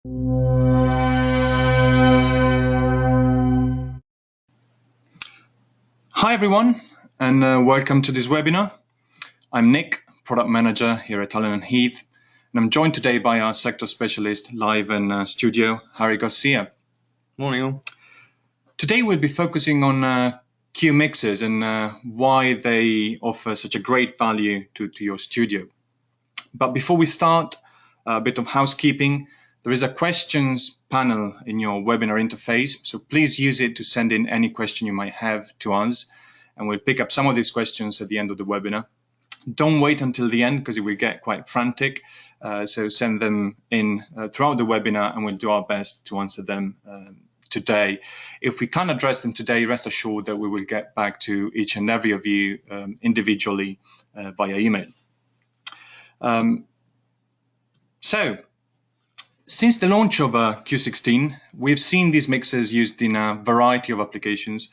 Hi everyone, and welcome to this webinar. I'm Nick, Product Manager here at Allen & Heath, and I'm joined today by our Sector Specialist live in studio, Harry Garcia. Morning all. Today we'll be focusing on Q mixers and why they offer such a great value to your studio. But before we start, a bit of housekeeping. There is a questions panel in your webinar interface, so please use it to send in any question you might have to us, and we'll pick up some of these questions at the end of the webinar. Don't wait until the end because it will get quite frantic, so send them in throughout the webinar and we'll do our best to answer them today. If we can't address them today, rest assured that we will get back to each and every of you individually via email. Since the launch of Q16, we've seen these mixers used in a variety of applications,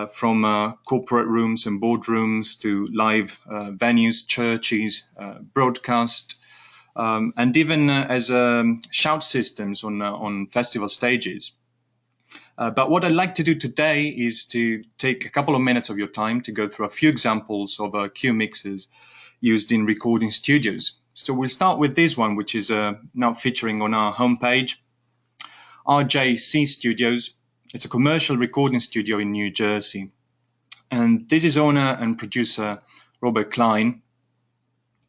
from corporate rooms and boardrooms to live venues, churches, broadcast, and even as shout systems on festival stages. But what I'd like to do today is to take a couple of minutes of your time to go through a few examples of Q mixers used in recording studios. So we'll start with this one, which is now featuring on our homepage, RJC Studios. It's a commercial recording studio in New Jersey. And this is owner and producer Robert Klein.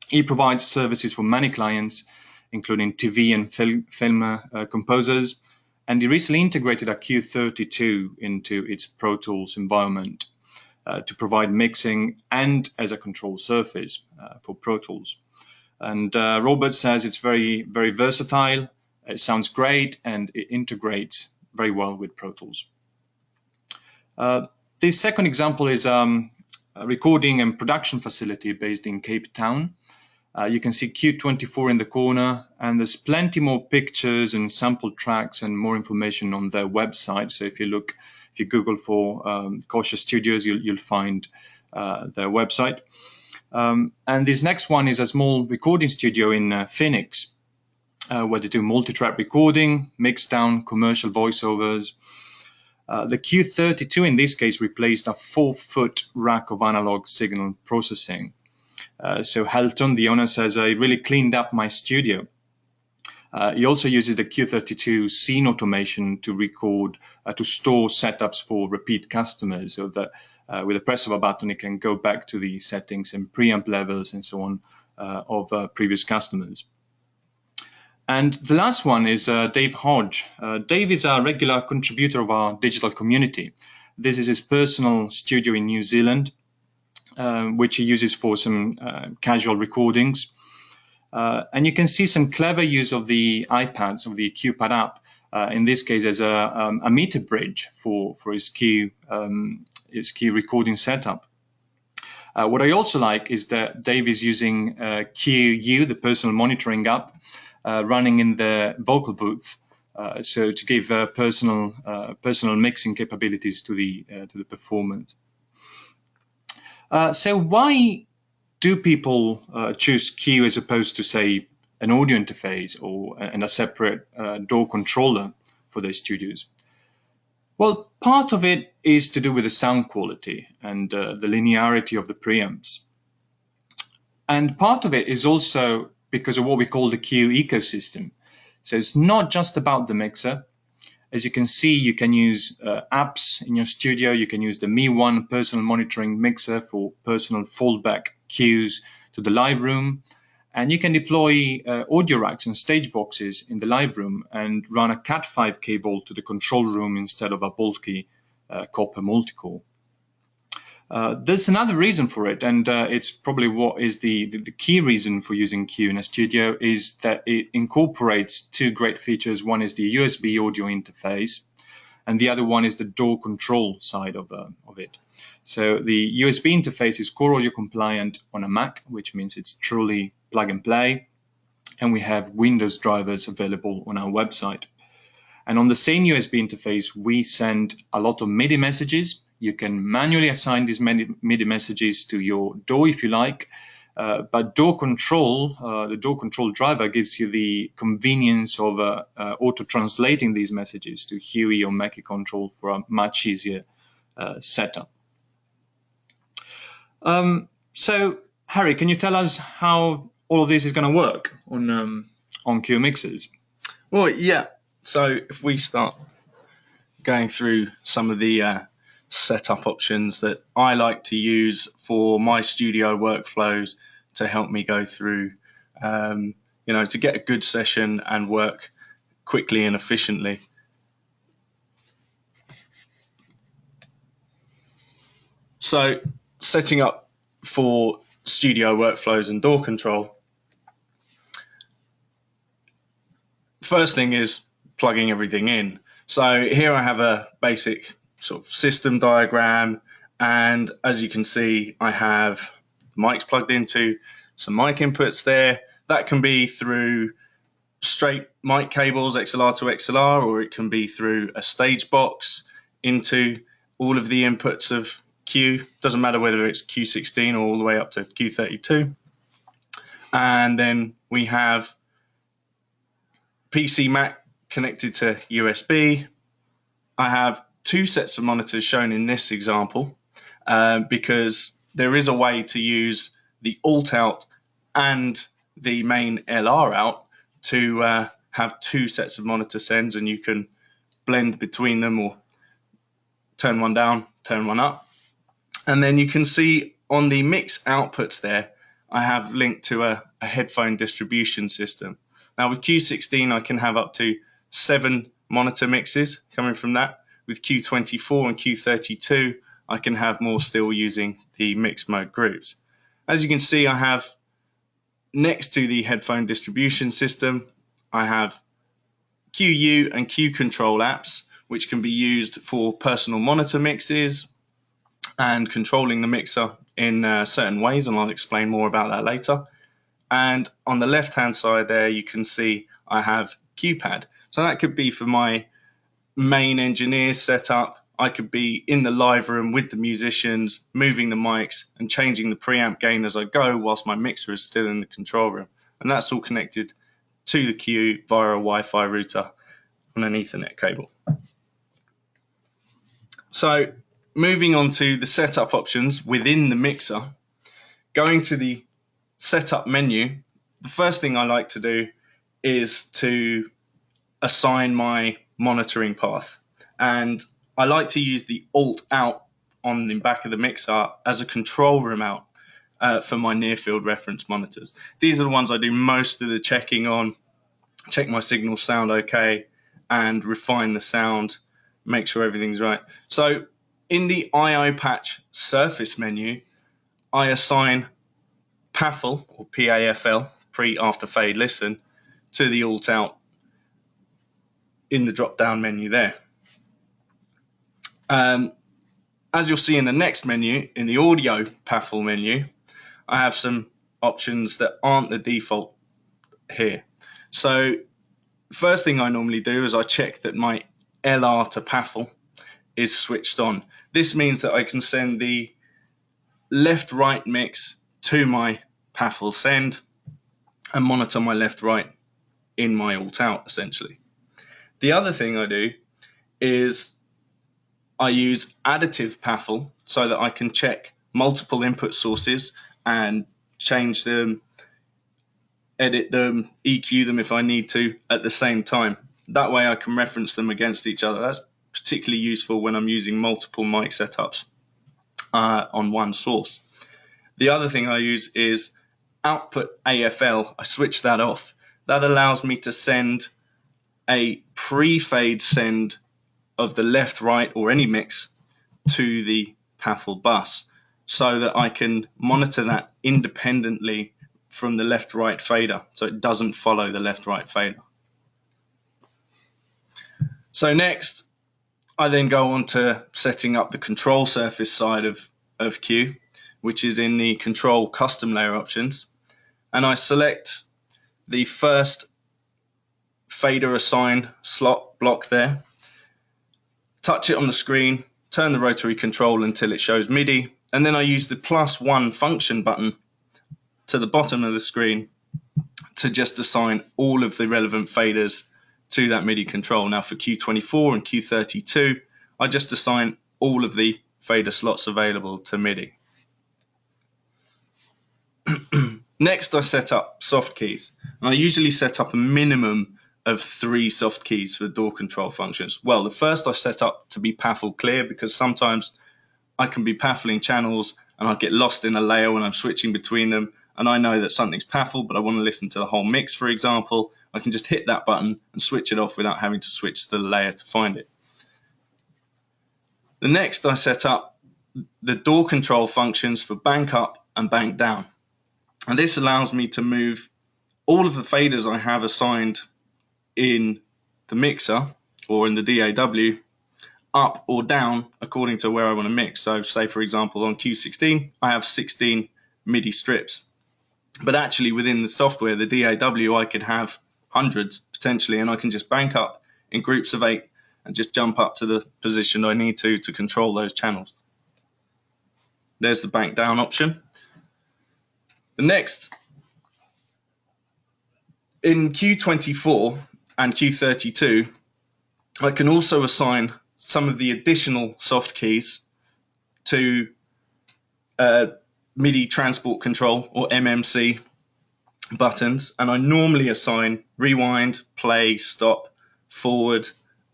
He provides services for many clients, including TV and film composers. And he recently integrated a Q32 into its Pro Tools environment to provide mixing and as a control surface for Pro Tools. And Robert says it's very, very versatile, it sounds great, and it integrates very well with Pro Tools. This second example is a recording and production facility based in Cape Town. You can see Q24 in the corner, and there's plenty more pictures and sample tracks and more information on their website. So if you Google for Kosher Studios, you'll find their website. And this next one is a small recording studio in Phoenix, where they do multi-track recording, mix-down, commercial voiceovers. The Q32 in this case replaced a 4-foot rack of analog signal processing. So Helton, the owner, says, I really cleaned up my studio. He also uses the Q32 scene automation to record, to store setups for repeat customers, so that with the press of a button, it can go back to the settings and preamp levels and so on of previous customers. And the last one is Dave Hodge. Dave is a regular contributor of our digital community. This is his personal studio in New Zealand, which he uses for some casual recordings. And you can see some clever use of the iPads, of the QPad app, in this case as a meter bridge for his Q recording setup. What I also like is that Dave is using QU, the personal monitoring app, running in the vocal booth, so to give personal mixing capabilities to the performance. So why do people choose Q as opposed to, say, an audio interface and a separate DAW controller for their studios? Well, part of it is to do with the sound quality and the linearity of the preamps. And part of it is also because of what we call the Q ecosystem. So it's not just about the mixer. As you can see, you can use apps in your studio. You can use the Mi One personal monitoring mixer for personal fallback cues to the live room. And you can deploy audio racks and stage boxes in the live room and run a Cat5 cable to the control room instead of a bulky copper multicore. There's another reason for it, and it's probably what is the key reason for using Q in a studio, is that it incorporates two great features. One is the USB audio interface, and the other one is the DAW control side of it. So the USB interface is core audio compliant on a Mac, which means it's truly plug and play, and we have Windows drivers available on our website. And on the same USB interface, we send a lot of MIDI messages. You can manually assign these MIDI messages to your DAW if you like, But door control, the door control driver gives you the convenience of auto-translating these messages to Huey or Mackie control for a much easier setup. So, Harry, can you tell us how all of this is going to work on Q mixers? Well, yeah. So if we start going through some of the setup options that I like to use for my studio workflows to help me go through, to get a good session and work quickly and efficiently. So setting up for studio workflows and door control, first thing is plugging everything in. So here I have a basic sort of system diagram, and as you can see, I have mics plugged into, some mic inputs there. That can be through straight mic cables, XLR to XLR, or it can be through a stage box into all of the inputs of Q. Doesn't matter whether it's Q16 or all the way up to Q32. And then we have PC Mac connected to USB. I have two sets of monitors shown in this example because there is a way to use the alt out and the main LR out to have two sets of monitor sends, and you can blend between them or turn one down, turn one up. And then you can see on the mix outputs there, I have linked to a headphone distribution system. Now with Q16, I can have up to 7 monitor mixes coming from that. With Q24 and Q32, I can have more still using the mix mode groups. As you can see, I have next to the headphone distribution system, I have QU and Q control apps, which can be used for personal monitor mixes and controlling the mixer in certain ways, and I'll explain more about that later. And on the left-hand side there, you can see I have QPad. So that could be for my main engineer setup. I could be in the live room with the musicians, moving the mics and changing the preamp gain as I go whilst my mixer is still in the control room. And that's all connected to the Q via a Wi-Fi router on an Ethernet cable. So moving on to the setup options within the mixer, going to the setup menu, the first thing I like to do is to assign my monitoring path. And I like to use the alt out on the back of the mixer as a control room out for my near field reference monitors. These are the ones I do most of the checking on, check my signals sound okay, and refine the sound, make sure everything's right. So in the IO patch surface menu, I assign PAFL or PAFL, pre after fade listen, to the alt out in the drop down menu there. As you'll see in the next menu, in the audio PAFL menu, I have some options that aren't the default here. So the first thing I normally do is I check that my LR to PAFL is switched on. This means that I can send the left-right mix to my PAFL send and monitor my left-right in my alt-out, essentially. The other thing I do is I use additive PAFL so that I can check multiple input sources and change them, edit them, EQ them if I need to at the same time. That way I can reference them against each other. That's particularly useful when I'm using multiple mic setups on one source. The other thing I use is output AFL. I switch that off. That allows me to send a pre-fade send of the left, right, or any mix to the PAFL bus so that I can monitor that independently from the left-right fader, so it doesn't follow the left-right fader. So next, I then go on to setting up the control surface side of Q, which is in the control custom layer options. And I select the first fader assign slot block there, touch it on the screen, turn the rotary control until it shows MIDI, and then I use the +1 function button to the bottom of the screen to just assign all of the relevant faders to that MIDI control. Now for Q24 and Q32, I just assign all of the fader slots available to MIDI. Next, I set up soft keys. And I usually set up a minimum of 3 soft keys for the door control functions. Well, the first I set up to be paffle clear, because sometimes I can be paffling channels and I get lost in a layer when I'm switching between them, and I know that something's paffle, but I want to listen to the whole mix, for example. I can just hit that button and switch it off without having to switch the layer to find it. The next, I set up the door control functions for bank up and bank down. And this allows me to move all of the faders I have assigned in the mixer or in the DAW up or down according to where I want to mix. So say, for example, on Q16, I have 16 MIDI strips. But actually within the software, the DAW, I could have hundreds potentially, and I can just bank up in groups of 8 and just jump up to the position I need to control those channels. There's the bank down option. The next, in Q24 and Q32, I can also assign some of the additional soft keys to MIDI transport control or MMC buttons, and I normally assign rewind, play, stop, forward,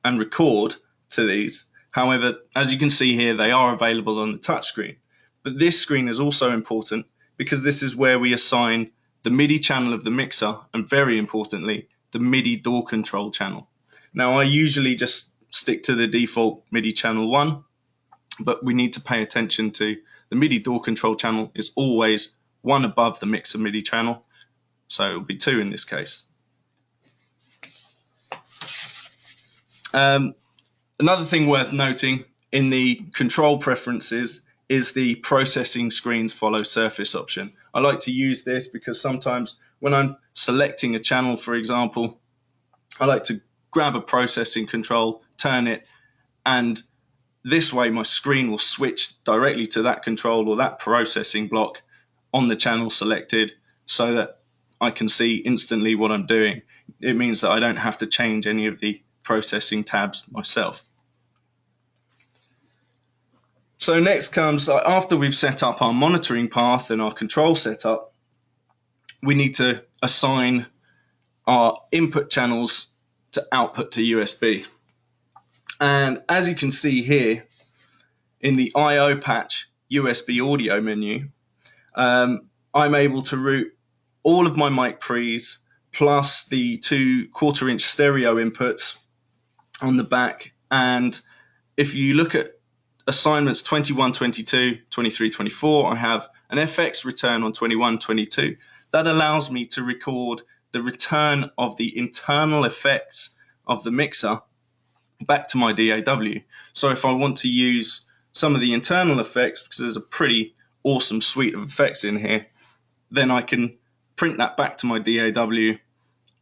and record to these. However, as you can see here, they are available on the touchscreen. But this screen is also important because this is where we assign the MIDI channel of the mixer, and very importantly, the MIDI door control channel. Now, I usually just stick to the default MIDI channel 1, but we need to pay attention to the MIDI door control channel is always 1 above the mixer MIDI channel, so it will be 2 in this case. Another thing worth noting in the control preferences is the processing screens follow surface option. I like to use this because sometimes when I'm selecting a channel, for example, I like to grab a processing control, turn it, and this way my screen will switch directly to that control or that processing block on the channel selected so that I can see instantly what I'm doing. It means that I don't have to change any of the processing tabs myself. So next comes, after we've set up our monitoring path and our control setup, we need to assign our input channels to output to USB. And as you can see here, in the I/O patch USB audio menu, I'm able to route all of my mic pre's plus the 2 1/4-inch stereo inputs on the back. And if you look at assignments 21, 22, 23, 24, I have an FX return on 21, 22. That allows me to record the return of the internal effects of the mixer back to my DAW. So if I want to use some of the internal effects, because there's a pretty awesome suite of effects in here, then I can print that back to my DAW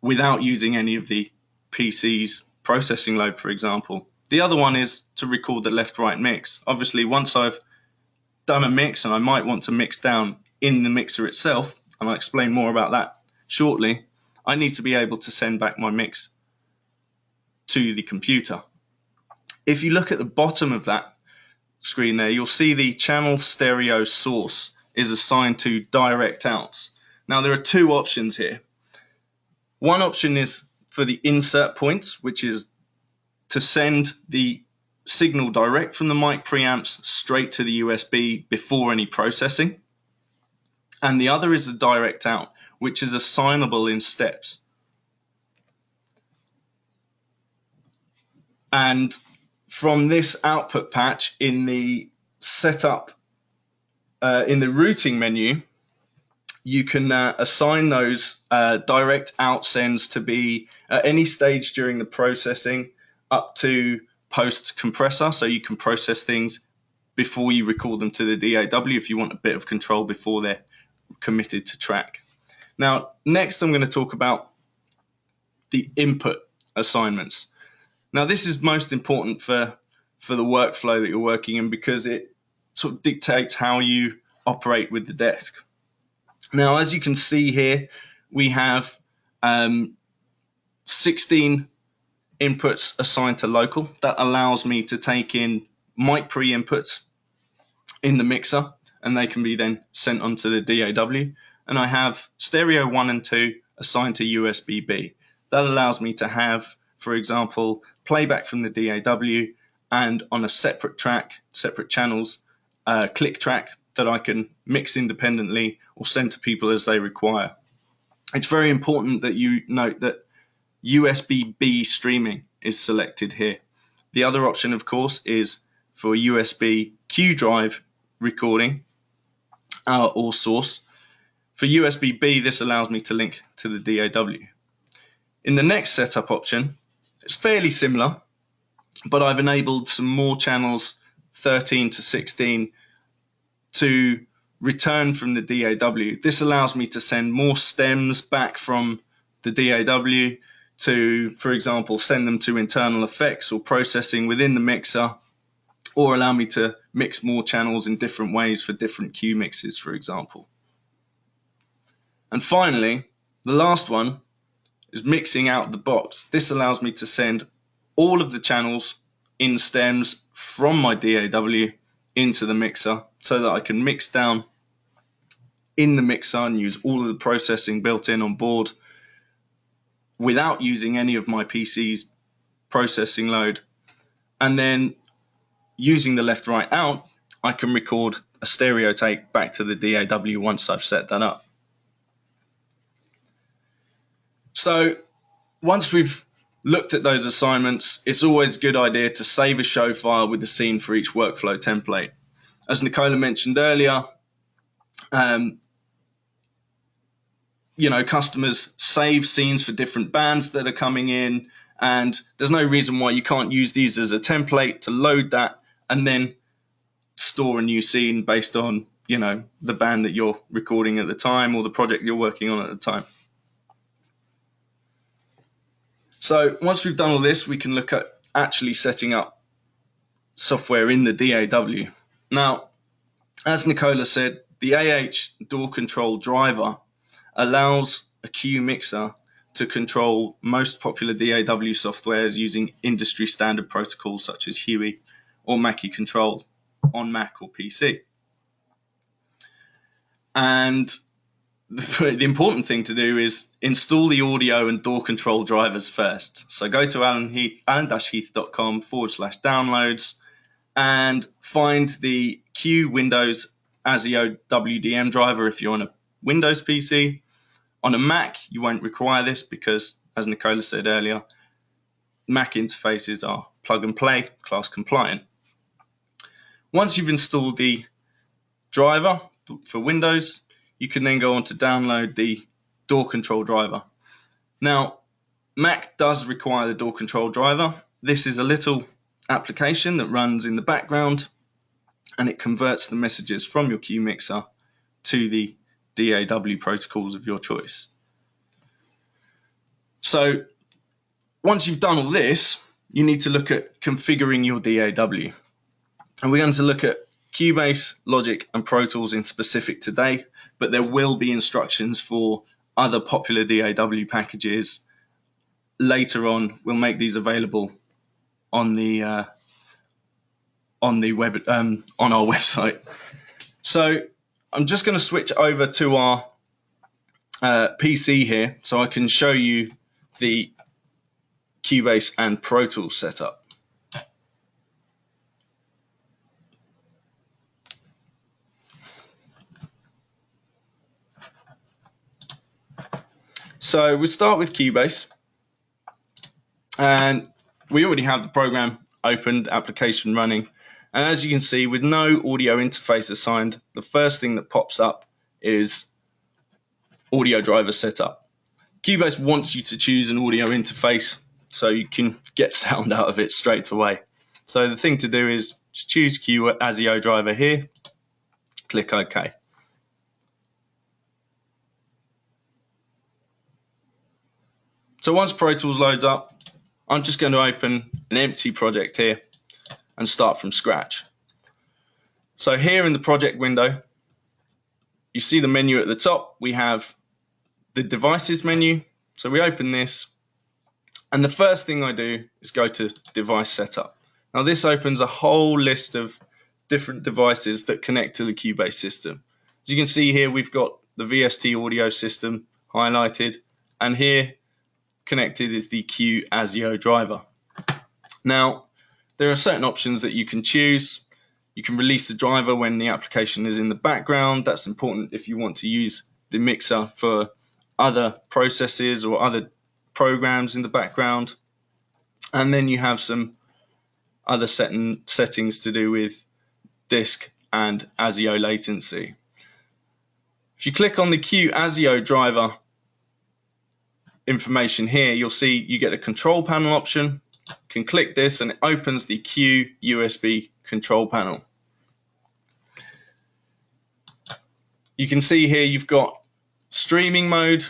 without using any of the PC's processing load, for example. The other one is to record the left-right mix. Obviously, once I've done a mix, and I might want to mix down in the mixer itself, and I'll explain more about that shortly, I need to be able to send back my mix to the computer. If you look at the bottom of that screen there, you'll see the channel stereo source is assigned to direct outs. Now, there are 2 options here. One option is for the insert points, which is to send the signal direct from the mic preamps straight to the USB before any processing. And the other is the direct out, which is assignable in steps. And from this output patch in the setup, in the routing menu, you can assign those direct out sends to be at any stage during the processing up to post compressor. So you can process things before you record them to the DAW if you want a bit of control before they're committed to track. Now, next I'm going to talk about the input assignments. Now, this is most important for the workflow that you're working in because it sort of dictates how you operate with the desk. Now, as you can see here, we have 16 inputs assigned to local. That allows me to take in mic pre-inputs in the mixer, and they can be then sent onto the DAW. And I have stereo 1 and 2 assigned to USB-B. That allows me to have, for example, playback from the DAW and on a separate track, separate channels, click track that I can mix independently or send to people as they require. It's very important that you note that USB-B streaming is selected here. The other option, of course, is for USB Q drive recording or source. For USB-B, this allows me to link to the DAW. In the next setup option, it's fairly similar, but I've enabled some more channels, 13 to 16, to return from the DAW. This allows me to send more stems back from the DAW to, for example, send them to internal effects or processing within the mixer, or allow me to mix more channels in different ways for different cue mixes, for example. And finally, the last one is mixing out the box. This allows me to send all of the channels in stems from my DAW into the mixer so that I can mix down in the mixer and use all of the processing built in on board without using any of my PC's processing load. And then using the left right out, I can record a stereo take back to the DAW once I've set that up. So once we've looked at those assignments, it's always a good idea to save a show file with the scene for each workflow template. As Nicola mentioned earlier, customers save scenes for different bands that are coming in, and there's no reason why you can't use these as a template to load that and then store a new scene based on, the band that you're recording at the time or the project you're working on at the time. So once we've done all this, we can look at actually setting up software in the DAW. Now, as Nicola said, the door control driver allows a cue mixer to control most popular DAW softwares using industry standard protocols such as Huey or Mackie Control on Mac or PC. And the important thing to do is install the audio and door control drivers first. So go to alan-heath.com/downloads and find the Q Windows ASIO WDM driver if you're on a Windows PC. On a Mac, you won't require this because, as Nicola said earlier, Mac interfaces are plug and play, class compliant. Once you've installed the driver for Windows, you can then go on to download the door control driver. Now, Mac does require the door control driver. This is a little application that runs in the background, and it converts the messages from your cue mixer to the DAW protocols of your choice. So once you've done all this, you need to look at configuring your DAW. And we're going to look at Cubase, Logic, and Pro Tools in specific today, but there will be instructions for other popular DAW packages. Later on, we'll make these available on the web on our website. So I'm just going to switch over to our PC here so I can show you the Cubase and Pro Tools setup. So we'll start with Cubase, and we already have the program opened, application running. And as you can see, with no audio interface assigned, the first thing that pops up is audio driver setup. Cubase wants you to choose an audio interface so you can get sound out of it straight away. So the thing to do is just choose Q ASIO driver here, click OK. So once Pro Tools loads up, I'm just going to open an empty project here and start from scratch. So here in the project window, you see the menu at the top. We have the devices menu. So we open this, and the first thing I do is go to device setup. Now this opens a whole list of different devices that connect to the Cubase system. As you can see here, we've got the VST audio system highlighted, and here connected is the Q ASIO driver. Now, there are certain options that you can choose. You can release the driver when the application is in the background. That's important if you want to use the mixer for other processes or other programs in the background. And then you have some other settings to do with disk and ASIO latency. If you click on the Q ASIO driver information here, you'll see you get a control panel option. You can click this and it opens the Q USB control panel. You can see here you've got streaming mode.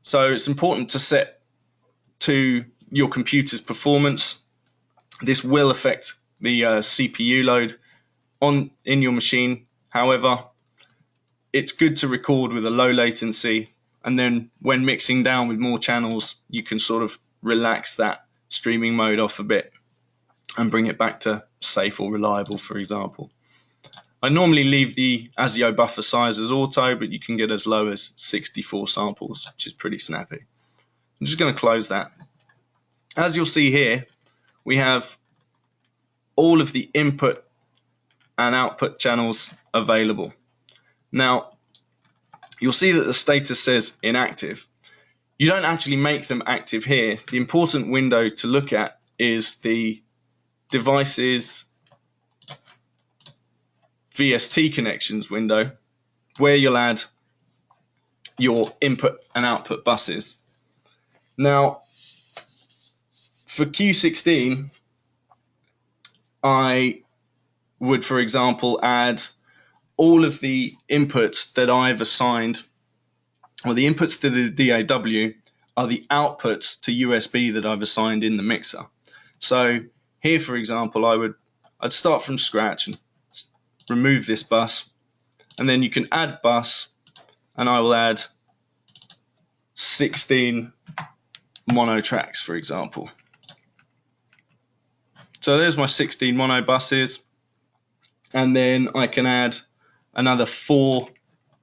So it's important to set to your computer's performance. This will affect the CPU load in your machine. However, it's good to record with a low latency, and then when mixing down with more channels, you can sort of relax that streaming mode off a bit and bring it back to safe or reliable, for example. I normally leave the ASIO buffer size as auto, but you can get as low as 64 samples, which is pretty snappy. I'm just going to close that. As you'll see here, we have all of the input and output channels available. Now, you'll see that the status says inactive. You don't actually make them active here. The important window to look at is the devices VST connections window, where you'll add your input and output buses. Now, for Q16, I would, for example, add all of the inputs that I've assigned, or the inputs to the DAW are the outputs to USB that I've assigned in the mixer. So here, for example, I'd start from scratch and remove this bus, and then you can add bus, and I will add 16 mono tracks, for example. So there's my 16 mono buses, and then I can add another 4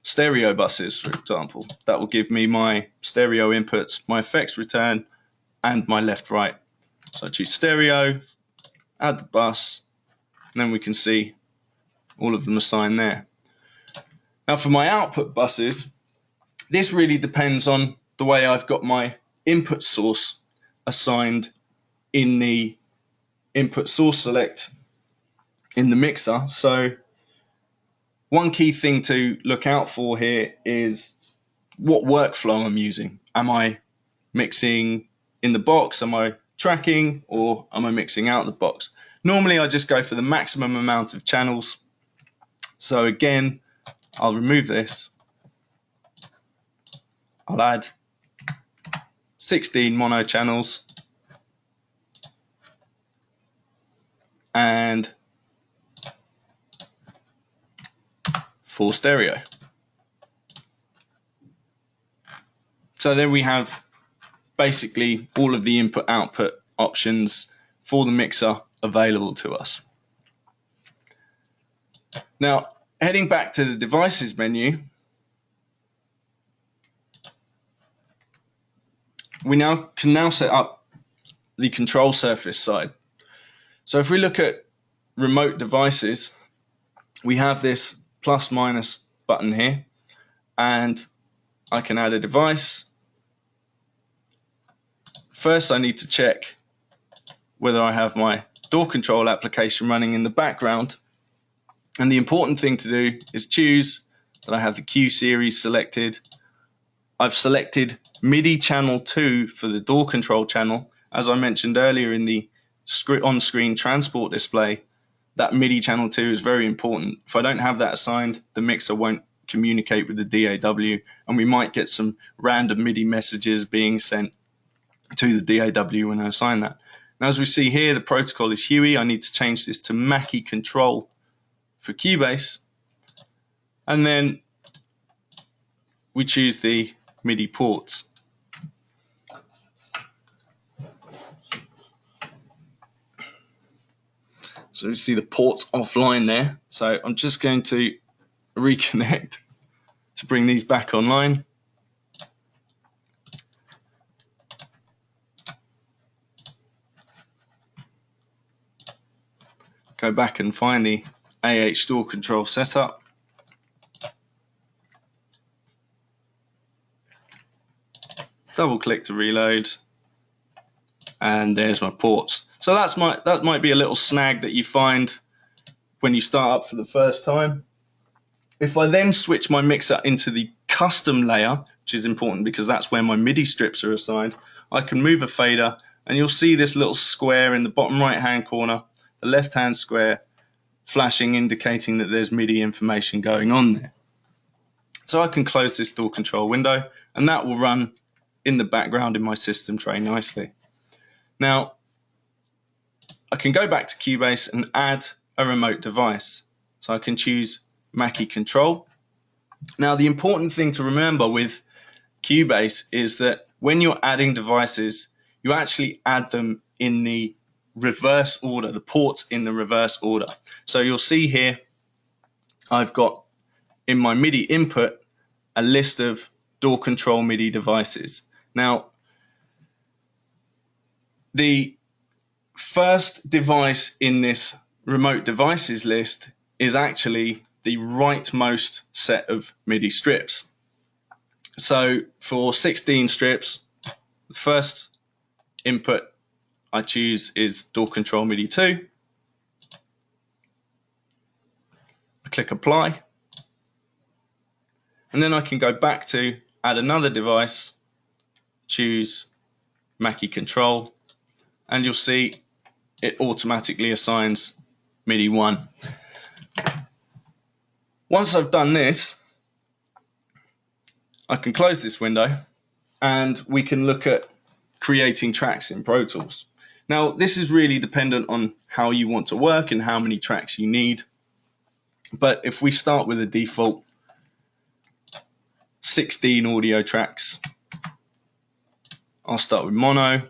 stereo buses, for example. That will give me my stereo inputs, my effects return, and my left-right. So I choose stereo, add the bus, and then we can see all of them assigned there. Now for my output buses, this really depends on the way I've got my input source assigned in the input source select in the mixer. So one key thing to look out for here is what workflow I'm using. Am I mixing in the box? Am I tracking, or am I mixing out the box? Normally I just go for the maximum amount of channels. So again, I'll remove this. I'll add 16 mono channels and 4 stereo. So then we have basically all of the input output options for the mixer available to us. Now, heading back to the devices menu, we can now set up the control surface side. So if we look at remote devices, we have this plus minus button here, and I can add a device. First, I need to check whether I have my door control application running in the background. And the important thing to do is choose that I have the Q series selected. I've selected MIDI channel 2 for the door control channel. As I mentioned earlier in the on-screen transport display, that MIDI channel 2 is very important. If I don't have that assigned, the mixer won't communicate with the DAW, and we might get some random MIDI messages being sent to the DAW when I assign that. Now, as we see here, the protocol is Huey. I need to change this to Mackie control for Cubase. and then we choose the MIDI ports. So you see the ports offline there. So I'm just going to reconnect to bring these back online. Go back and find the store control setup. Double click to reload, and there's my ports. So that might be a little snag that you find when you start up for the first time. If I then switch my mixer into the custom layer, which is important because that's where my MIDI strips are assigned, I can move a fader, and you'll see this little square in the bottom right hand corner, the left hand square, flashing, indicating that there's MIDI information going on there. So I can close this door control window, and that will run in the background in my system tray nicely. Now, I can go back to Cubase and add a remote device. So I can choose Mackie Control. Now, the important thing to remember with Cubase is that when you're adding devices, you actually add them in the reverse order, the ports in the reverse order. So you'll see here, I've got in my MIDI input a list of door control MIDI devices. Now, the first device in this remote devices list is actually the rightmost set of MIDI strips. So for 16 strips, the first input I choose is door control MIDI 2. I click apply, and then I can go back to add another device, choose Mackie Control, and you'll see it automatically assigns MIDI 1. Once I've done this, I can close this window and we can look at creating tracks in Pro Tools. Now, this is really dependent on how you want to work and how many tracks you need. But if we start with a default 16 audio tracks, I'll start with mono,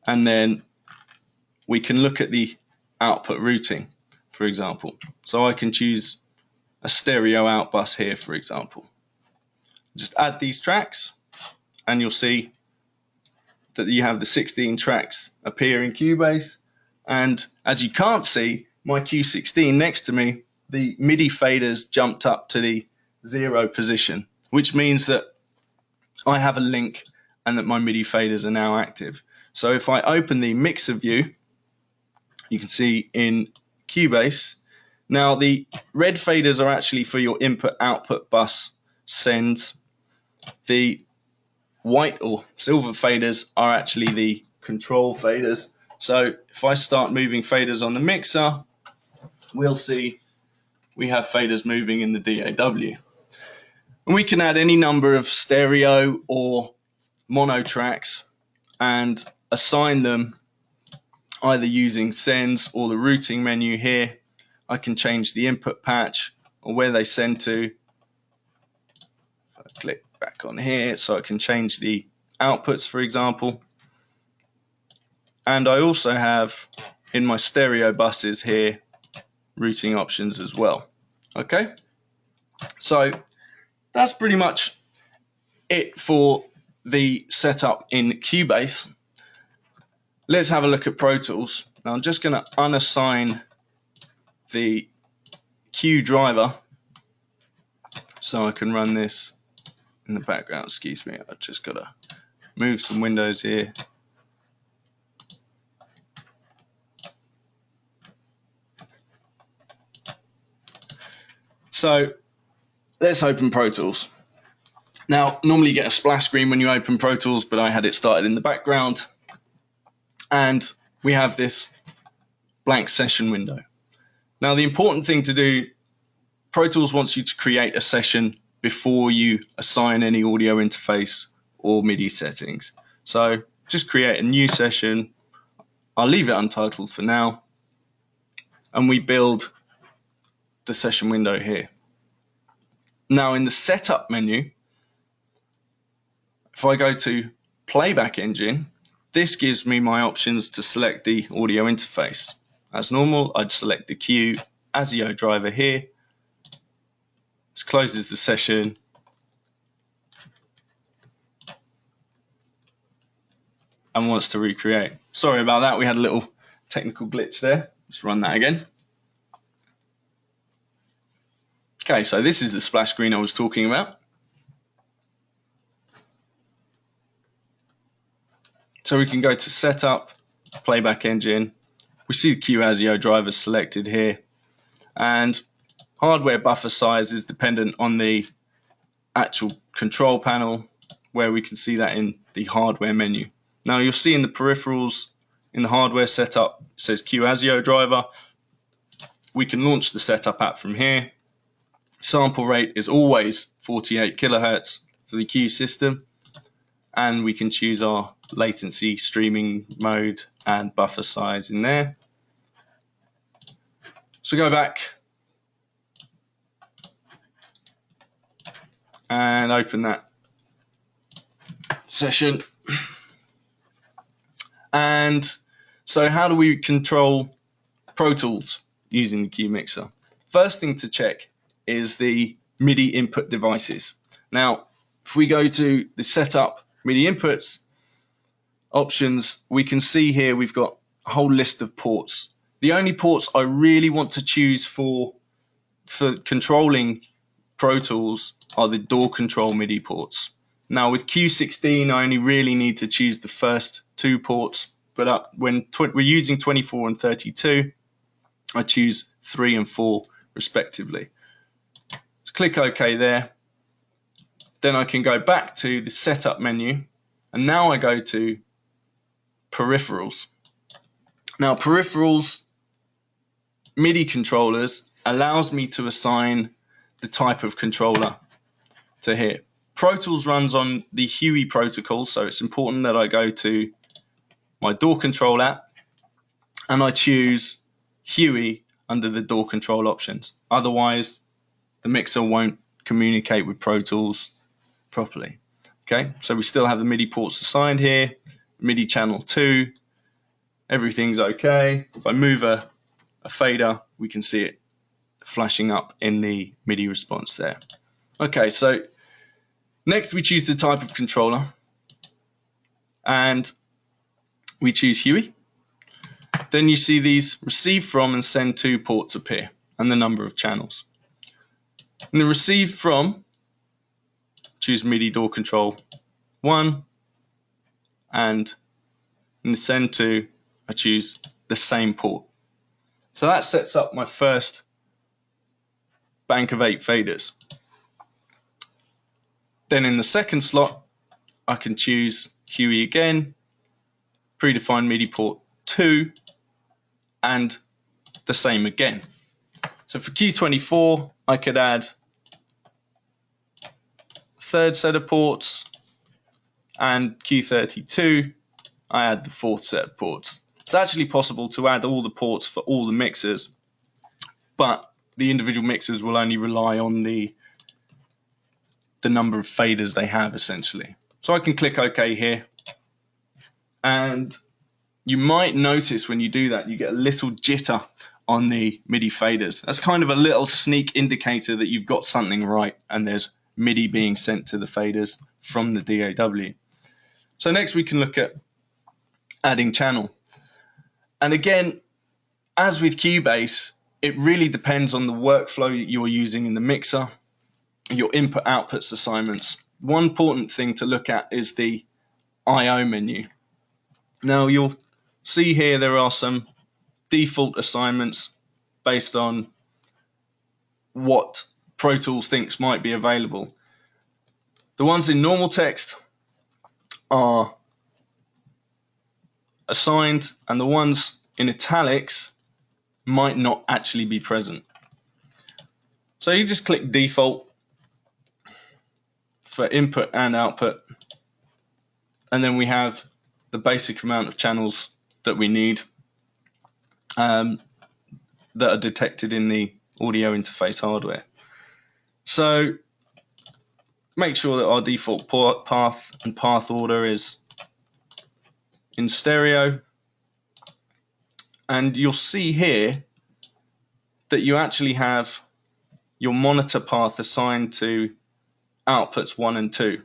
and then we can look at the output routing, for example. So I can choose a stereo out bus here, for example. Just add these tracks, and you'll see that you have the 16 tracks appear in Cubase. And as you can't see, my Q16 next to me, the MIDI faders jumped up to the 0 position, which means that I have a link and that my MIDI faders are now active. So if I open the mixer view, you can see in Cubase, now the red faders are actually for your input-output bus sends. The white or silver faders are actually the control faders. So if I start moving faders on the mixer, we'll see we have faders moving in the DAW. And we can add any number of stereo or mono tracks and assign them either using sends or the routing menu here. I can change the input patch or where they send to. If I click back on here, so I can change the outputs, for example. And I also have in my stereo buses here routing options as well. Okay, so that's pretty much it for the setup in Cubase. Let's have a look at Pro Tools. Now I'm just going to unassign the Q driver so I can run this in the background. Excuse me, I've just got to move some windows here. So let's open Pro Tools. Now, normally you get a splash screen when you open Pro Tools, but I had it started in the background. And we have this blank session window. Now, the important thing to do, Pro Tools wants you to create a session before you assign any audio interface or MIDI settings. So just create a new session. I'll leave it untitled for now. And we build the session window here. Now in the setup menu, if I go to playback engine, this gives me my options to select the audio interface. As normal, I'd select the Cubase driver here. This closes the session. And wants to recreate. Sorry about that, we had a little technical glitch there. Let's run that again. Okay, so this is the splash screen I was talking about. So we can go to setup, playback engine. We see the Cubase driver selected here, and hardware buffer size is dependent on the actual control panel, where we can see that in the hardware menu. Now you'll see in the peripherals, in the hardware setup, it says Cubase driver. We can launch the setup app from here. Sample rate is always 48 kilohertz for the Q system, and we can choose our latency, streaming mode, and buffer size in there. So go back and open that session. And so how do we control Pro Tools using the Q mixer? First thing to check is the MIDI input devices. Now, if we go to the setup MIDI inputs options, we can see here we've got a whole list of ports. The only ports I really want to choose for controlling Pro Tools are the DAW control MIDI ports. Now with Q16, I only really need to choose the first two ports, but when we're using 24 and 32, I choose 3 and 4 respectively. So click OK there. Then I can go back to the setup menu, and now I go to peripherals. Now peripherals, MIDI controllers, allows me to assign the type of controller to here. Pro Tools runs on the Huey protocol, so it's important that I go to my DAW control app and I choose Huey under the DAW control options. Otherwise, the mixer won't communicate with Pro Tools properly. Okay, so we still have the MIDI ports assigned here, MIDI channel 2, everything's okay. If I move a fader, we can see it flashing up in the MIDI response there. Okay, so next we choose the type of controller and we choose Huey. Then you see these receive from and send to ports appear and the number of channels. In the receive from, choose MIDI DAW control 1, and in the send to, I choose the same port. So that sets up my first bank of 8 faders. Then in the second slot, I can choose Huey again, predefined MIDI port 2, and the same again. So for Q24, I could add a third set of ports, and Q32, I add the fourth set of ports. It's actually possible to add all the ports for all the mixers, but the individual mixers will only rely on the number of faders they have, essentially. So I can click OK here, and you might notice when you do that, you get a little jitter on the MIDI faders. That's kind of a little sneak indicator that you've got something right and there's MIDI being sent to the faders from the DAW. So next we can look at adding channel. And again, as with Cubase, it really depends on the workflow you're using in the mixer, your input-outputs assignments. One important thing to look at is the I/O menu. Now you'll see here there are some default assignments based on what Pro Tools thinks might be available. The ones in normal text are assigned, and the ones in italics might not actually be present. So you just click default for input and output, and then we have the basic amount of channels that we need that are detected in the audio interface hardware. So make sure that our default path and path order is in stereo. And you'll see here that you actually have your monitor path assigned to outputs 1 and 2.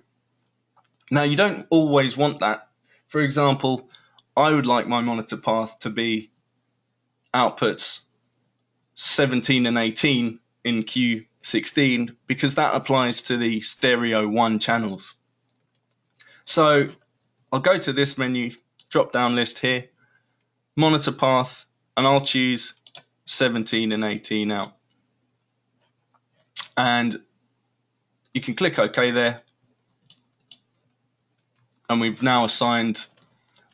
Now, you don't always want that. For example, I would like my monitor path to be outputs 17 and 18 in Q16 because that applies to the stereo 1 channels. So I'll go to this menu, drop down list here, monitor path, and I'll choose 17 and 18 out. And you can click OK there. And we've now assigned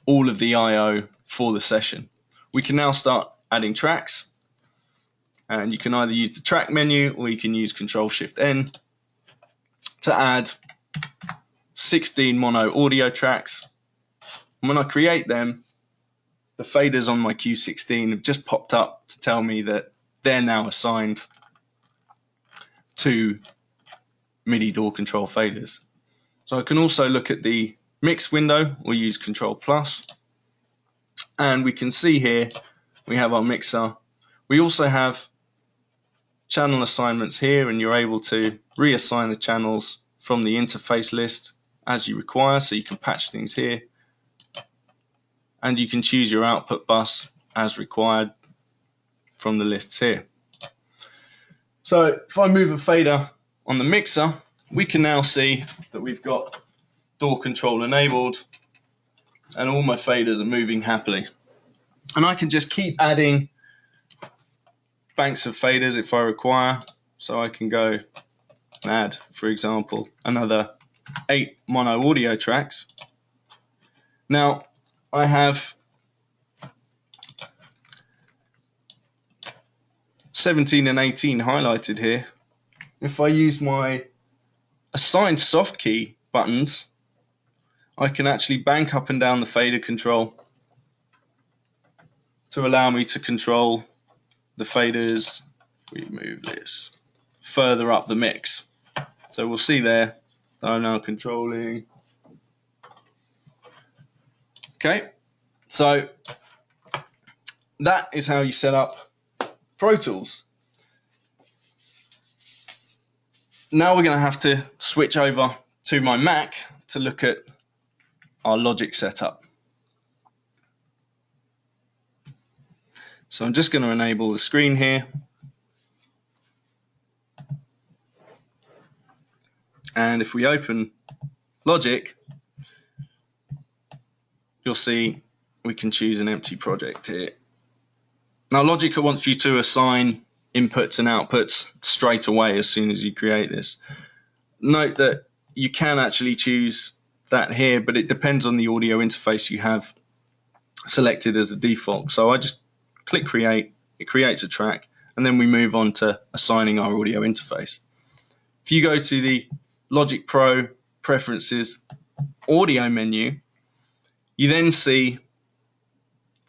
all of the I/O for the session. We can now start adding tracks. And you can either use the track menu or you can use Control-Shift-N to add 16 mono audio tracks. And when I create them, the faders on my Q16 have just popped up to tell me that they're now assigned to MIDI door control faders. So I can also look at the mix window or use Control+. And we can see here we have our mixer. We also have channel assignments here, and you're able to reassign the channels from the interface list as you require, so you can patch things here. And you can choose your output bus as required from the lists here. So if I move a fader on the mixer, we can now see that we've got door control enabled and all my faders are moving happily. And I can just keep adding banks of faders if I require. So I can go and add, for example, another 8 mono audio tracks. Now I have 17 and 18 highlighted here. If I use my assigned soft key buttons, I can actually bank up and down the fader control to allow me to control the faders. We move this further up the mix. So we'll see there that I'm now controlling. Okay, so that is how you set up Pro Tools. Now we're going to have to switch over to my Mac to look at our Logic setup. So I'm just going to enable the screen here. And if we open Logic, you'll see we can choose an empty project here. Now Logic wants you to assign inputs and outputs straight away as soon as you create this. Note that you can actually choose that here, but it depends on the audio interface you have selected as a default. So I just click create, it creates a track, and then we move on to assigning our audio interface. If you go to the Logic Pro Preferences Audio menu, you then see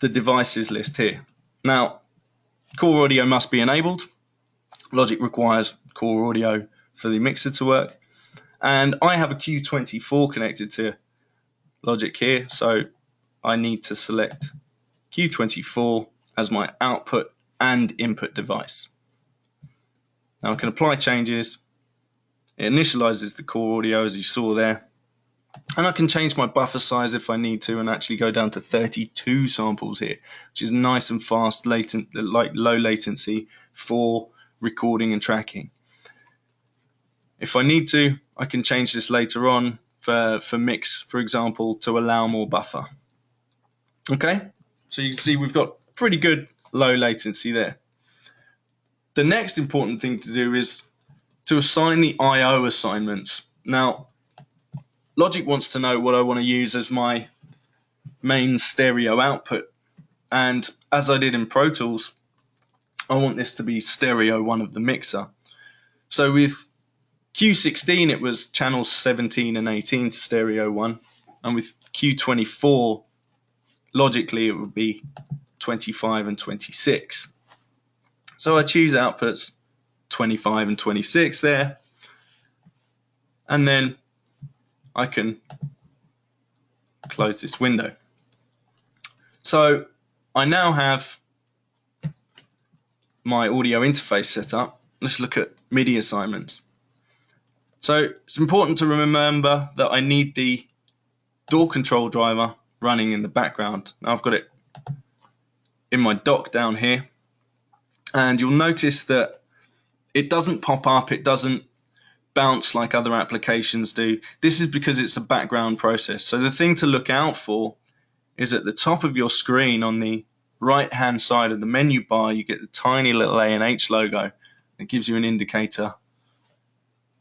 the devices list here. Now, core audio must be enabled. Logic requires core audio for the mixer to work. And I have a Q24 connected to Logic here, so I need to select Q24 as my output and input device. Now I can apply changes. It initializes the core audio as you saw there. And I can change my buffer size if I need to and actually go down to 32 samples here, which is nice and fast, like low latency for recording and tracking. If I need to, I can change this later on for mix, for example, to allow more buffer. Okay, so you can see we've got pretty good low latency there. The next important thing to do is to assign the I/O assignments. Now, Logic wants to know what I want to use as my main stereo output. And as I did in Pro Tools, I want this to be stereo 1 of the mixer. So with Q16, it was channels 17 and 18 to stereo 1. And with Q24, logically, it would be 25 and 26. So I choose outputs 25 and 26 there. And then I can close this window. So I now have my audio interface set up. Let's look at MIDI assignments. So it's important to remember that I need the door control driver running in the background. Now I've got it in my dock down here, and you'll notice that it doesn't pop up, it doesn't bounce like other applications do. This is because it's a background process. So the thing to look out for is at the top of your screen on the right hand side of the menu bar, you get the tiny little A&H logo. It gives you an indicator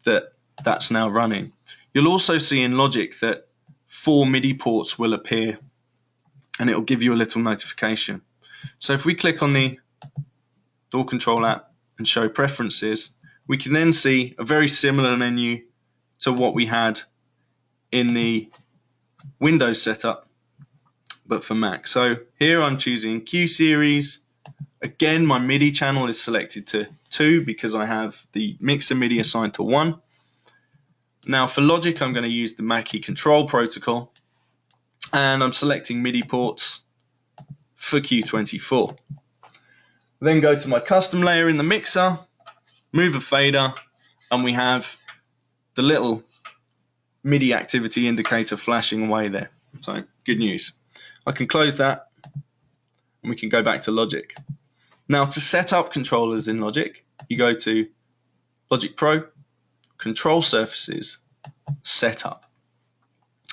that that's now running. You'll also see in Logic that 4 MIDI ports will appear, and it will give you a little notification. So if we click on the door control app and show preferences, we can then see a very similar menu to what we had in the Windows setup, but for Mac. So here I'm choosing Q series. Again, my MIDI channel is selected to 2 because I have the mixer MIDI assigned to 1. Now for Logic, I'm going to use the Mackie control protocol, and I'm selecting MIDI ports for Q24. Then go to my custom layer in the mixer, move a fader, and we have the little MIDI activity indicator flashing away there. So good news. I can close that and we can go back to Logic. Now to set up controllers in Logic, you go to Logic Pro, Control Surfaces, Setup.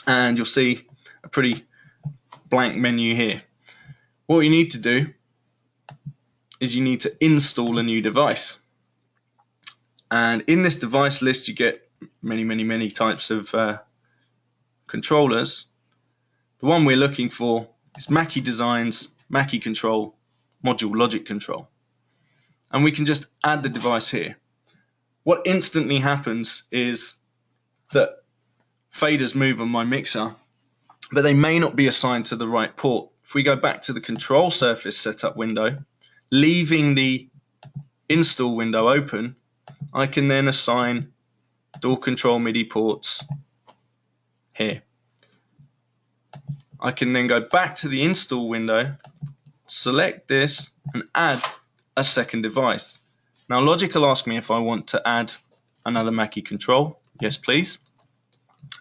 And you'll see a pretty blank menu here. What you need to do is you need to install a new device. And in this device list, you get many types of controllers. The one we're looking for is Mackie Designs, Mackie Control, Module Logic Control. And we can just add the device here. What instantly happens is that faders move on my mixer, but they may not be assigned to the right port. If we go back to the Control Surface Setup window, leaving the install window open, I can then assign door control MIDI ports here. I can then go back to the install window, select this, and add a second device. Now Logic will ask me if I want to add another Mackie control. Yes, please.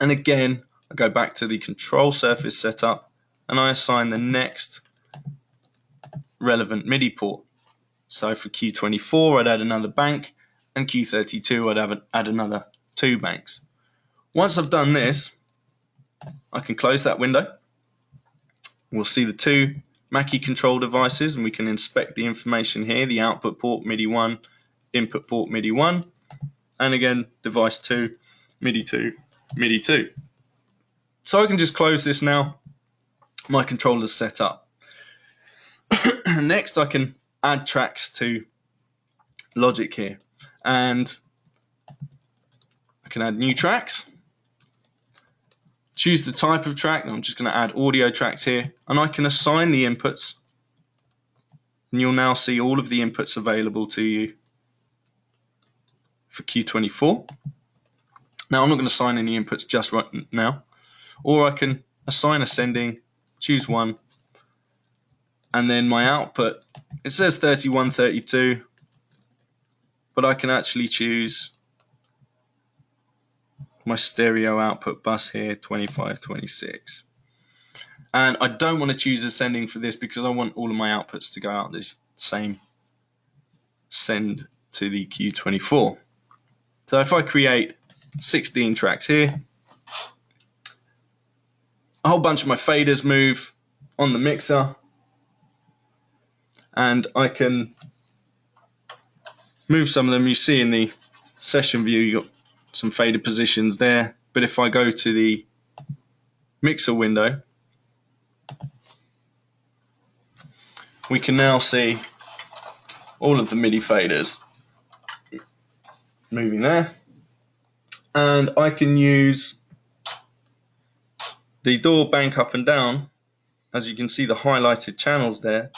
And again, I go back to the control surface setup and I assign the next relevant MIDI port. So for Q24, I'd add another bank, and Q32, I'd add another 2 banks. Once I've done this, I can close that window. We'll see the 2 Mackie control devices, and we can inspect the information here, the output port MIDI 1, input port MIDI 1, and again, device 2, MIDI 2, MIDI 2. So I can just close this now. My controller's set up. Next, I can add tracks to Logic here, and I can add new tracks. Choose the type of track. I'm just going to add audio tracks here, and I can assign the inputs, and you'll now see all of the inputs available to you for Q24. Now I'm not going to assign any inputs just right now, or I can assign ascending, choose one, and then my output, it says 3132, but I can actually choose my stereo output bus here, 2526. And I don't want to choose ascending for this because I want all of my outputs to go out this same send to the Q24. So if I create 16 tracks here, a whole bunch of my faders move on the mixer, and I can move some of them. You see in the session view, you got some fader positions there, but if I go to the mixer window, we can now see all of the MIDI faders moving there, and I can use the door bank up and down, as you can see the highlighted channels there,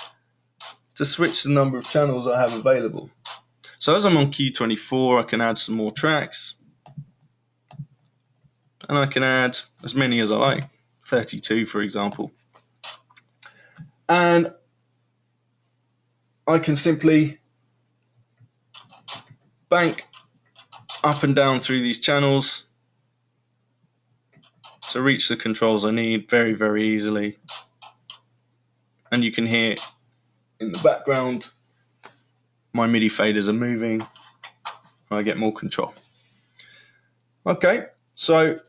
to switch the number of channels I have available. So as I'm on Q24, I can add some more tracks, and I can add as many as I like, 32 for example. And I can simply bank up and down through these channels to reach the controls I need very, very easily. And you can hear in the background my MIDI faders are moving. I get more control. Okay, so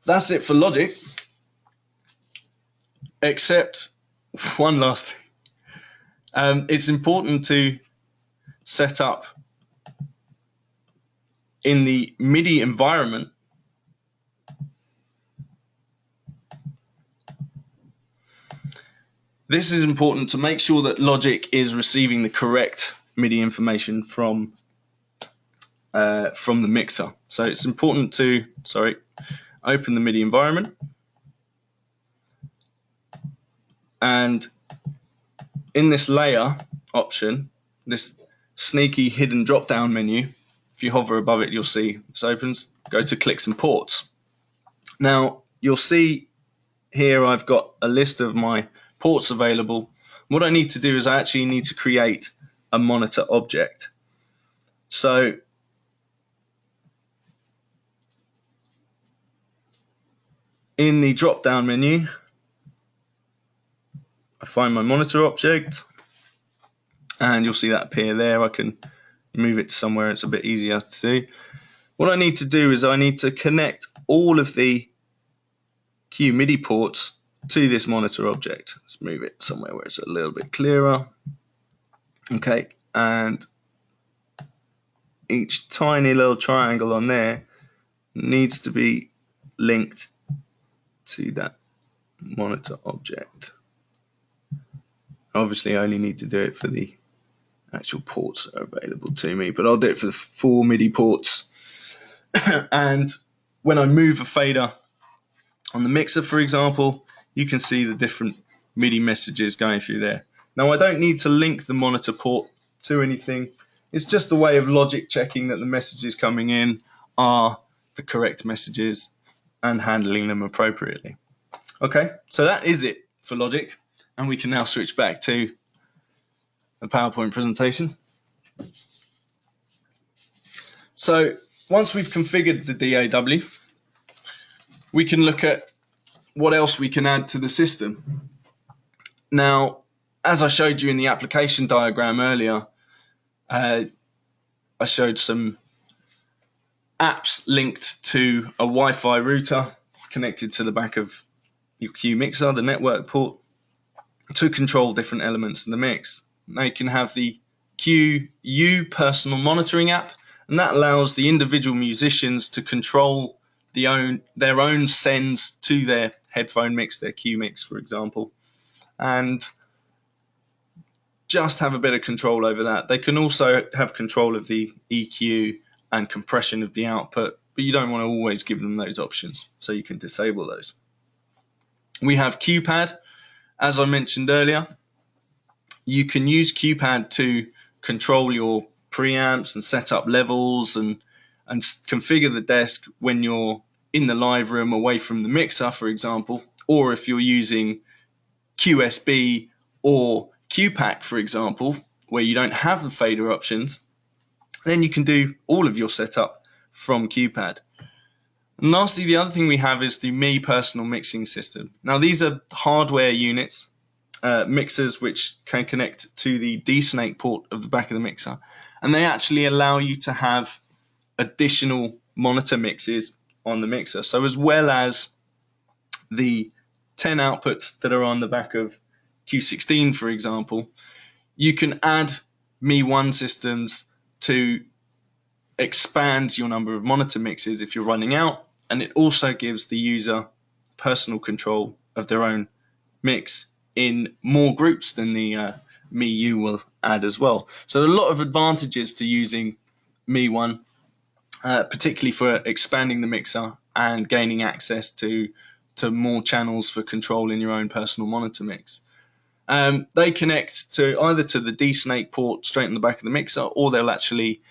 that's it for Logic, except one last thing. It's important to set up in the MIDI environment this is important to make sure that Logic is receiving the correct MIDI information from the mixer. So it's important to, open the MIDI environment, and in this layer option, this sneaky hidden drop-down menu, if you hover above it, you'll see this opens. Go to clicks and ports. Now you'll see here I've got a list of my ports available. What I need to do is I actually need to create a monitor object. So in the drop-down menu, I find my monitor object, and you'll see that appear there. I can move it to somewhere it's a bit easier to see. What I need to do is I need to connect all of the Q MIDI ports to this monitor object. Let's move it somewhere where it's a little bit clearer. Okay, and each tiny little triangle on there needs to be linked to that monitor object. Obviously, I only need to do it for the actual ports that are available to me, but I'll do it for the 4 MIDI ports. And when I move a fader on the mixer, for example, you can see the different MIDI messages going through there. Now, I don't need to link the monitor port to anything. It's just a way of Logic checking that the messages coming in are the correct messages and handling them appropriately. Okay, so that is it for Logic, and we can now switch back to the PowerPoint presentation. So once we've configured the DAW, we can look at what else we can add to the system. Now, as I showed you in the application diagram earlier, I showed some apps linked to a Wi-Fi router connected to the back of your Q mixer, the network port, to control different elements in the mix. Now you can have the QU personal monitoring app, and that allows the individual musicians to control their own sends to their headphone mix, their Q mix, for example, and just have a bit of control over that. They can also have control of the EQ and compression of the output, but you don't want to always give them those options, so you can disable those. We have QPad. As I mentioned earlier, you can use QPad to control your preamps and set up levels and configure the desk when you're in the live room away from the mixer, for example, or if you're using QSB or QPAC, for example, where you don't have the fader options, then you can do all of your setup from QPad. And lastly, the other thing we have is the Mi personal mixing system. Now, these are hardware units, mixers which can connect to the D-Snake port of the back of the mixer, and they actually allow you to have additional monitor mixes on the mixer. So as well as the 10 outputs that are on the back of Q16, for example, you can add Mi 1 systems to expand your number of monitor mixes if you're running out, and it also gives the user personal control of their own mix in more groups than the Mi U will add as well. So a lot of advantages to using Mi 1, particularly for expanding the mixer and gaining access to more channels for controlling your own personal monitor mix. They connect to either to the D-Snake port straight in the back of the mixer, or they'll actually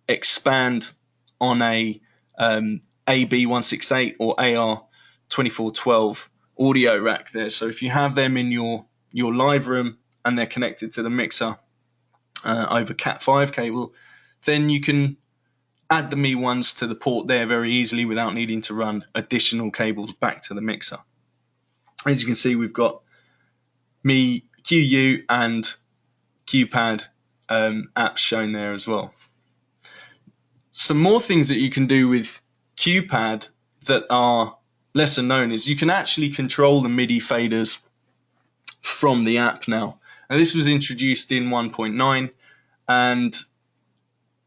expand on a AB168 or AR2412 audio rack there. So if you have them in your live room and they're connected to the mixer over Cat5 cable, then you can add the Mi ones to the port there very easily without needing to run additional cables back to the mixer. As you can see, we've got Mi QU and QPad apps shown there as well. Some more things that you can do with QPad that are lesser known is you can actually control the MIDI faders from the app now. And this was introduced in 1.9, and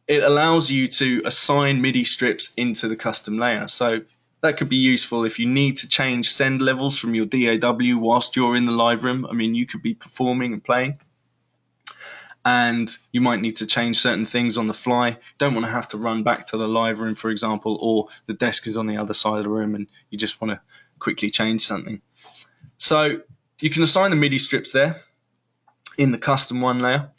it allows you to assign MIDI strips into the custom layer. So that could be useful if you need to change send levels from your DAW whilst you're in the live room. I mean, you could be performing and playing, and you might need to change certain things on the fly. Don't want to have to run back to the live room, for example, or the desk is on the other side of the room and you just want to quickly change something. So you can assign the MIDI strips there in the custom one layer,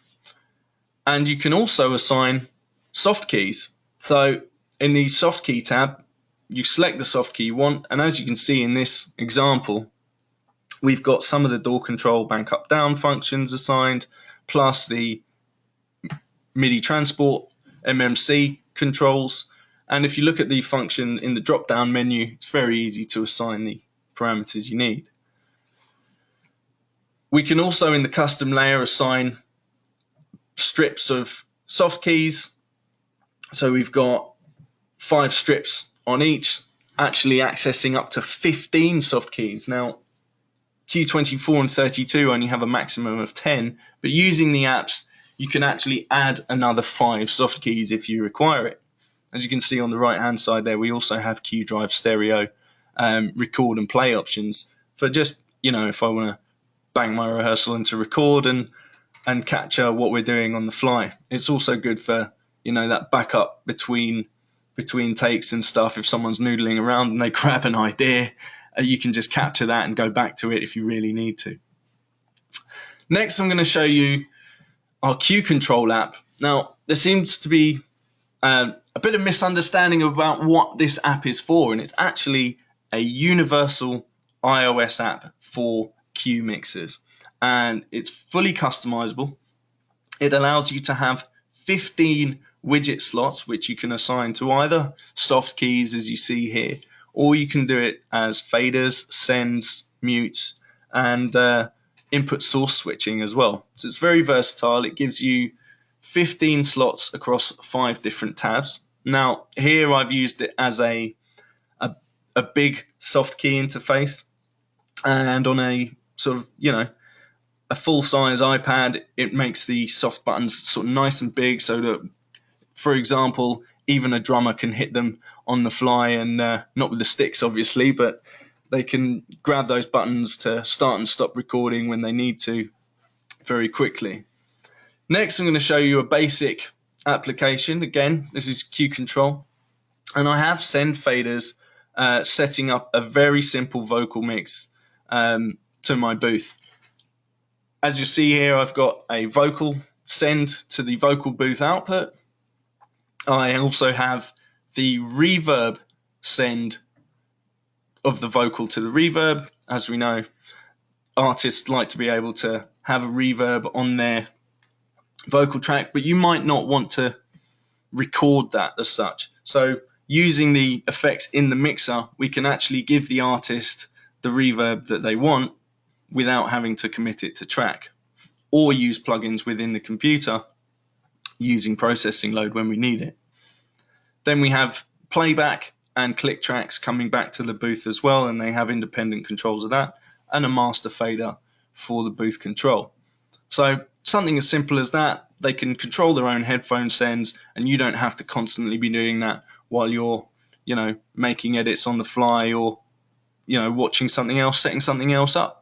and you can also assign soft keys. So in the soft key tab, you select the soft key you want, and as you can see in this example, we've got some of the door control bank up down functions assigned, plus the MIDI transport MMC controls. And if you look at the function in the drop down menu, it's very easy to assign the parameters you need. We can also in the custom layer assign strips of soft keys. So we've got 5 strips on each, actually accessing up to 15 soft keys. Now, Q24 and 32 only have a maximum of 10, but using the apps, you can actually add another 5 soft keys if you require it. As you can see on the right-hand side there, we also have Q Drive stereo, record and play options for just, if I want to bang my rehearsal into record and capture what we're doing on the fly. It's also good for, that backup between takes and stuff. If someone's noodling around and they grab an idea, you can just capture that and go back to it if you really need to. Next, I'm going to show you our Q Control app. Now, there seems to be a bit of misunderstanding about what this app is for, and it's actually a universal iOS app for Q mixers, and it's fully customizable. It allows you to have 15 widget slots, which you can assign to either soft keys, as you see here, or you can do it as faders, sends, mutes, and input source switching as well. So it's very versatile. It gives you 15 slots across 5 different tabs. Now, here I've used it as a big soft key interface, and on a sort of, a full-size iPad, it makes the soft buttons sort of nice and big so that, for example, even a drummer can hit them on the fly, and not with the sticks, obviously, but they can grab those buttons to start and stop recording when they need to very quickly. Next, I'm going to show you a basic application. Again, this is Q Control, and I have send faders setting up a very simple vocal mix to my booth. As you see here, I've got a vocal send to the vocal booth output. I also have the reverb send of the vocal to the reverb. As we know, artists like to be able to have a reverb on their vocal track, but you might not want to record that as such. So using the effects in the mixer, we can actually give the artist the reverb that they want without having to commit it to track, or use plugins within the computer using processing load when we need it. Then we have playback and click tracks coming back to the booth as well, and they have independent controls of that, and a master fader for the booth control. So something as simple as that, they can control their own headphone sends, and you don't have to constantly be doing that while you're, making edits on the fly, or, watching something else, setting something else up.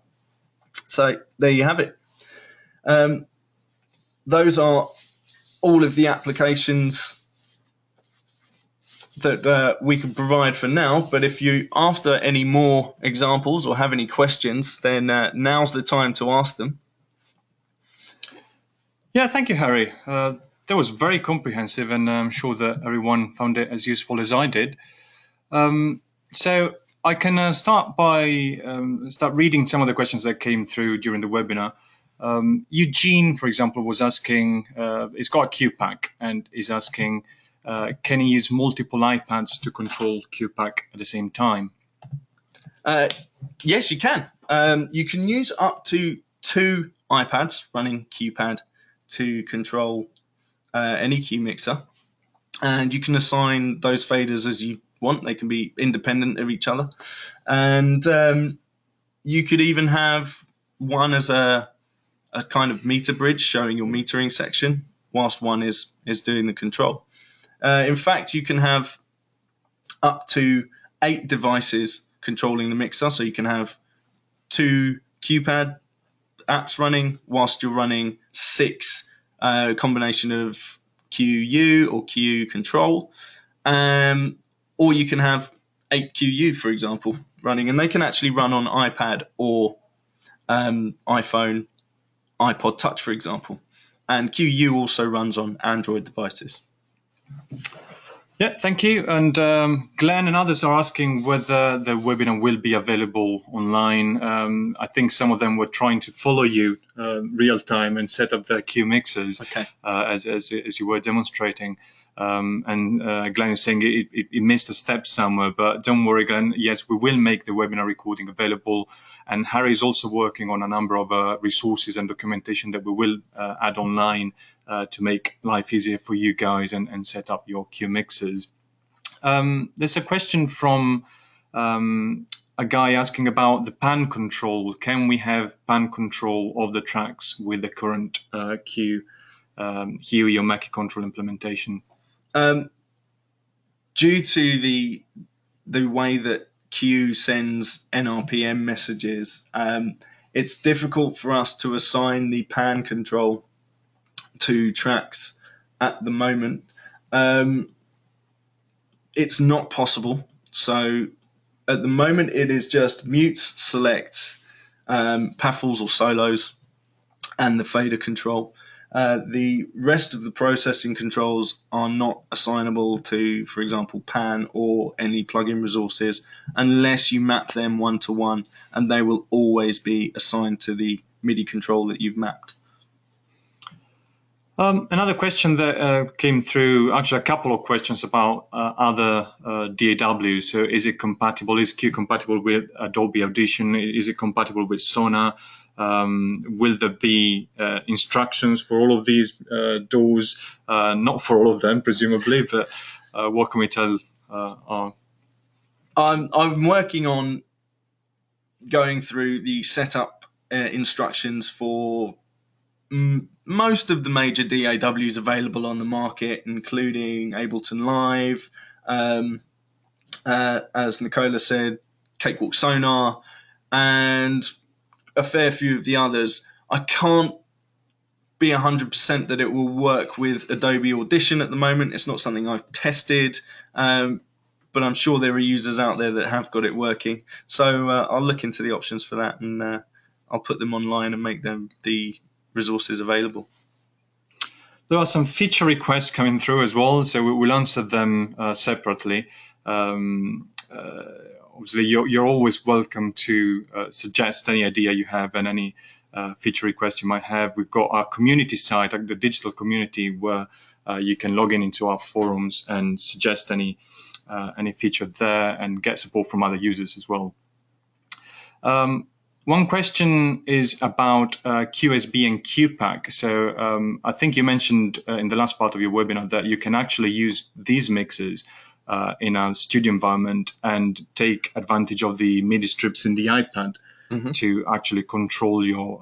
So there you have it. Those are all of the applications that we can provide for now. But if you after any more examples or have any questions, then now's the time to ask them. Yeah, thank you, Harry. That was very comprehensive, and I'm sure that everyone found it as useful as I did. So I can start by start reading some of the questions that came through during the webinar. Eugene, for example, was asking, he's got a QPack and is asking, can he use multiple iPads to control QPack at the same time? Yes, you can. You can use up to 2 iPads running QPad to control any Q mixer, and you can assign those faders as you want. They can be independent of each other, and you could even have one as a kind of meter bridge showing your metering section whilst one is doing the control. In fact, you can have up to 8 devices controlling the mixer, so you can have 2 QPad apps running whilst you're running 6 combination of QU or QU control, or you can have 8 QU, for example, running, and they can actually run on iPad or iPhone, iPod Touch, for example. And QU also runs on Android devices. Yeah, thank you. And Glenn and others are asking whether the webinar will be available online. I think some of them were trying to follow you real time and set up their Q mixers, Okay. As you were demonstrating. And Glenn is saying it missed a step somewhere, but don't worry, Glenn. Yes, we will make the webinar recording available. And Harry is also working on a number of resources and documentation that we will add online to make life easier for you guys and set up your Q mixers. There's a question from a guy asking about the pan control. Can we have pan control of the tracks with the current Q Huey or Mackie control implementation? Due to the way that Q sends NRPM messages, it's difficult for us to assign the pan control to tracks at the moment. It's not possible. So at the moment, it is just mutes, selects, paffles or solos, and the fader control. The rest of the processing controls are not assignable to, for example, pan or any plugin resources unless you map them one-to-one, and they will always be assigned to the MIDI control that you've mapped. Another question that came through, actually a couple of questions about other DAWs. So is it compatible? Is Q compatible with Adobe Audition? Is it compatible with Sonar? Will there be instructions for all of these DAWs? Not for all of them, presumably, but what can we tell? I'm working on going through the setup instructions for most of the major DAWs available on the market, including Ableton Live, as Nicola said, Cakewalk Sonar, and a fair few of the others. I can't be 100% that it will work with Adobe Audition at the moment. It's not something I've tested, but I'm sure there are users out there that have got it working. So I'll look into the options for that, and I'll put them online and make them the resources available. There are some feature requests coming through as well, so we'll answer them separately. Obviously, you're always welcome to suggest any idea you have and any feature request you might have. We've got our community site, the digital community, where you can log into our forums and suggest any feature there and get support from other users as well. One question is about QSB and QPack. So I think you mentioned in the last part of your webinar that you can actually use these mixers in a studio environment and take advantage of the MIDI strips in the iPad to actually control your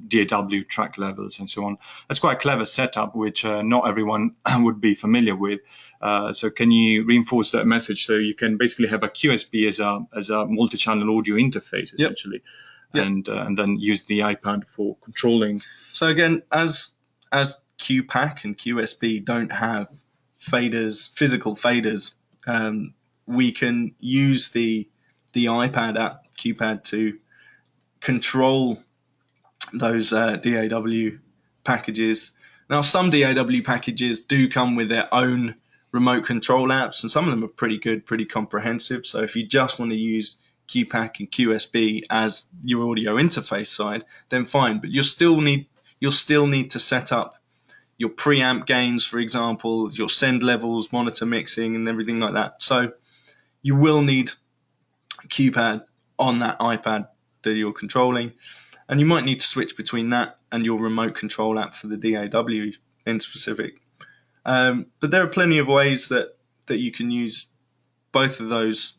DAW track levels and so on. That's quite a clever setup, which not everyone would be familiar with. So can you reinforce that message? So you can basically have a QSB as a multi-channel audio interface, essentially. Yep. And then use the iPad for controlling. So again, as QPack and QSB don't have faders, physical faders we can use the iPad app QPad to control those DAW packages. Now, some DAW packages do come with their own remote control apps, and some of them are pretty good, pretty comprehensive. So if you just want to use QPAC and QSB as your audio interface side, then fine. But you'll still need to set up your preamp gains, for example, your send levels, monitor mixing, and everything like that. So you will need QPad on that iPad that you're controlling, and you might need to switch between that and your remote control app for the DAW in specific. But there are plenty of ways that you can use both of those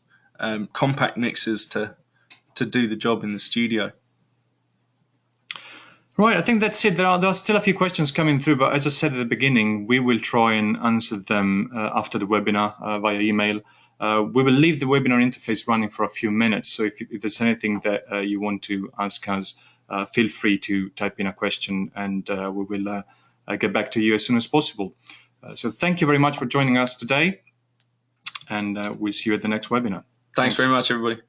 compact mixers to do the job in the studio. Right, I think that's it. There are still a few questions coming through, but as I said at the beginning, we will try and answer them after the webinar via email. We will leave the webinar interface running for a few minutes, so if there's anything that you want to ask us, feel free to type in a question, and we will get back to you as soon as possible. So thank you very much for joining us today, and we'll see you at the next webinar. Thanks very much, everybody.